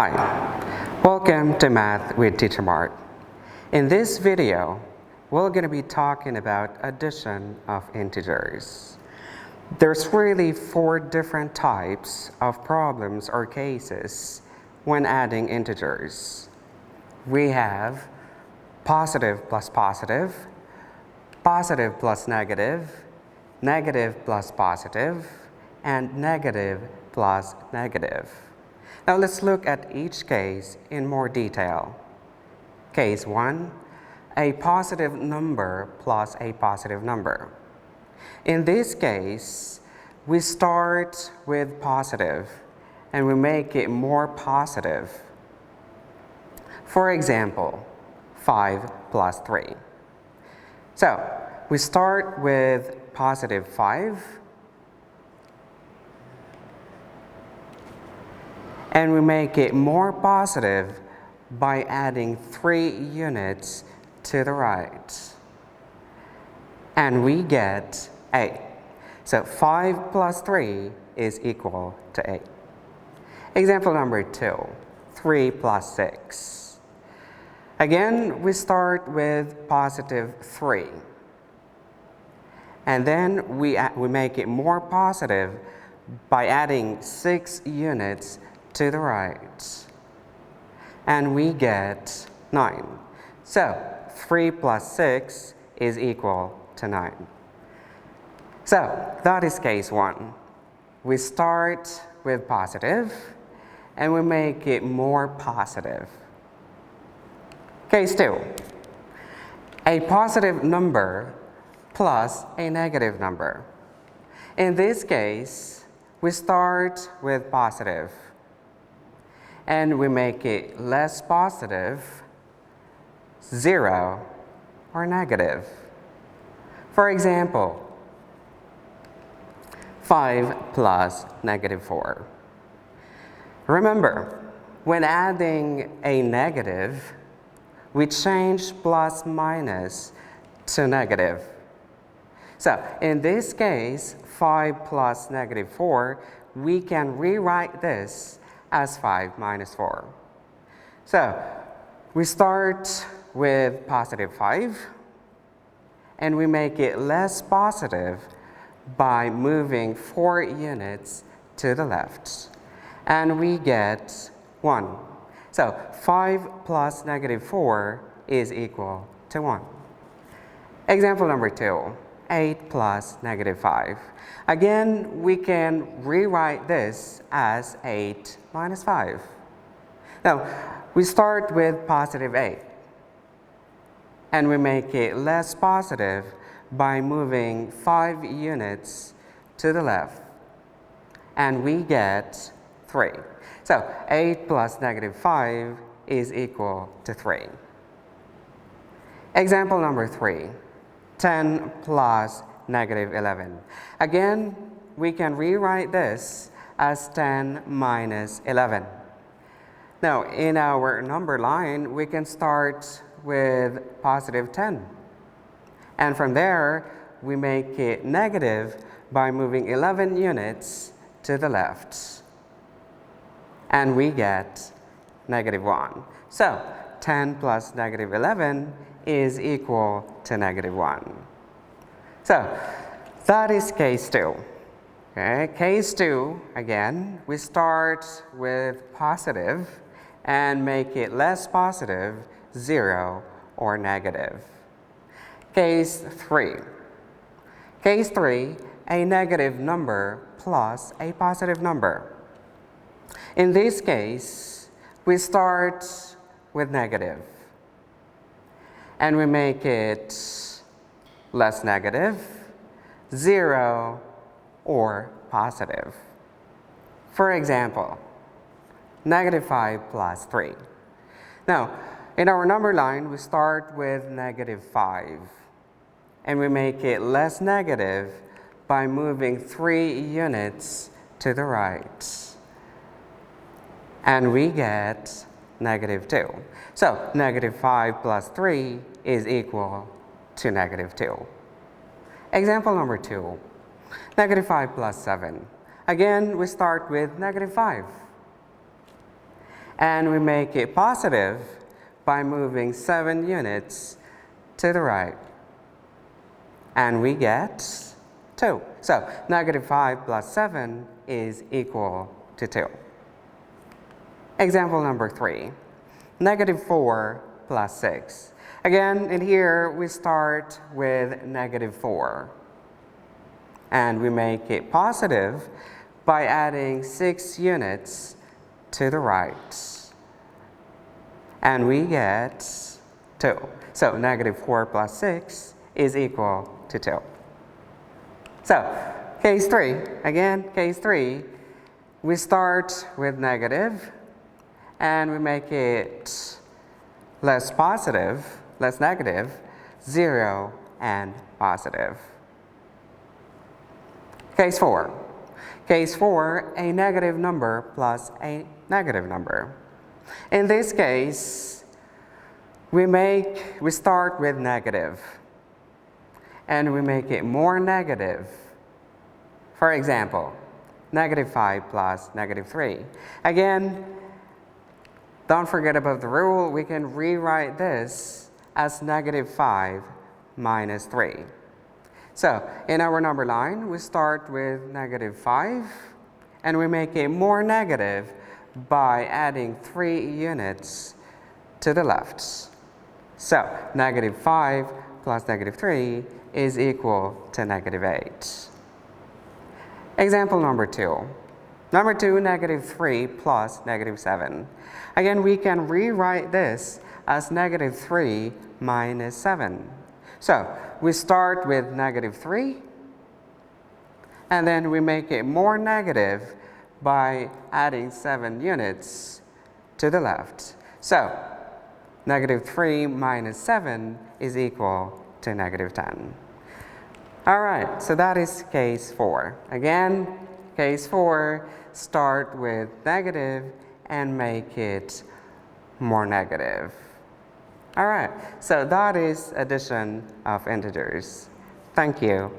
Hi, welcome to Math with Teacher Mark. In this video, we're going to be talking about addition of integers. There's really 4 different types of problems or cases when adding integers. We have positive plus positive, positive plus negative, negative plus positive, and negative plus negative. Now let's look at each case in more detail. Case 1, a positive number plus a positive number. In this case, we start with positive and we make it more positive. For example, 5 plus 3. So we start with positive 5 and we make it more positive by adding 3 units to the right. And we get 8. So 5 plus 3 is equal to 8. Example number 2, 3 plus 6. Again, we start with positive 3. And then we make it more positive by adding 6 units to the right. And we get 9. So 3 plus 6 is equal to 9. So that is case 1. We start with positive and we make it more positive. Case 2. A positive number plus a negative number. In this case, we start with positive and we make it less positive, 0, or negative. For example, 5 plus negative 4. Remember, when adding a negative, we change plus minus to negative. So in this case, 5 plus negative 4, we can rewrite this as 5 minus 4. So we start with positive 5 and we make it less positive by moving 4 units to the left. And we get 1. So 5 plus negative 4 is equal to 1. Example number 2, 8 plus negative 5. Again, we can rewrite this as 8 minus 5. Now, we start with positive 8. And we make it less positive by moving 5 units to the left. And we get 3. So 8 plus negative 5 is equal to 3. Example number 3, 10 plus negative 11. Again, we can rewrite this as 10 minus 11. Now, in our number line, we can start with positive 10. And from there, we make it negative by moving 11 units to the left. And we get negative 1. So 10 plus negative 11 is equal to negative 1. So that is case 2. Okay, case 2, again, we start with positive and make it less positive, 0, or negative. Case 3. Case 3, a negative number plus a positive number. In this case, we start with negative and we make it less negative, 0, or positive. For example, negative 5 plus 3. Now, in our number line, we start with negative 5 and we make it less negative by moving 3 units to the right. And we get negative 2. So negative 5 plus 3 is equal to negative 2. Example number 2, negative 5 plus 7. Again, we start with negative 5. And we make it positive by moving 7 units to the right. And we get 2. So negative 5 plus 7 is equal to 2. Example number 3. Negative 4 plus 6. Again, in here we start with negative 4. And we make it positive by adding 6 units to the right. And we get 2. So negative 4 plus 6 is equal to 2. So case 3, again, case 3, we start with negative and we make it less negative, 0 and positive. Case 4. Case 4, a negative number plus a negative number. In this case, we start with negative and we make it more negative. For example, negative 5 plus negative 3. Again, don't forget about the rule. We can rewrite this as negative 5 minus 3. So in our number line, we start with negative 5 and we make it more negative by adding 3 units to the left. So negative 5 plus negative 3 is equal to negative 8. Example number 2. Number 2, negative 3 plus negative 7. Again, we can rewrite this as negative 3 minus 7. So we start with negative 3 and then we make it more negative by adding 7 units to the left. So negative 3 minus 7 is equal to negative 10. All right, so that is case 4. Again, case 4, start with negative and make it more negative. All right, so that is addition of integers. Thank you.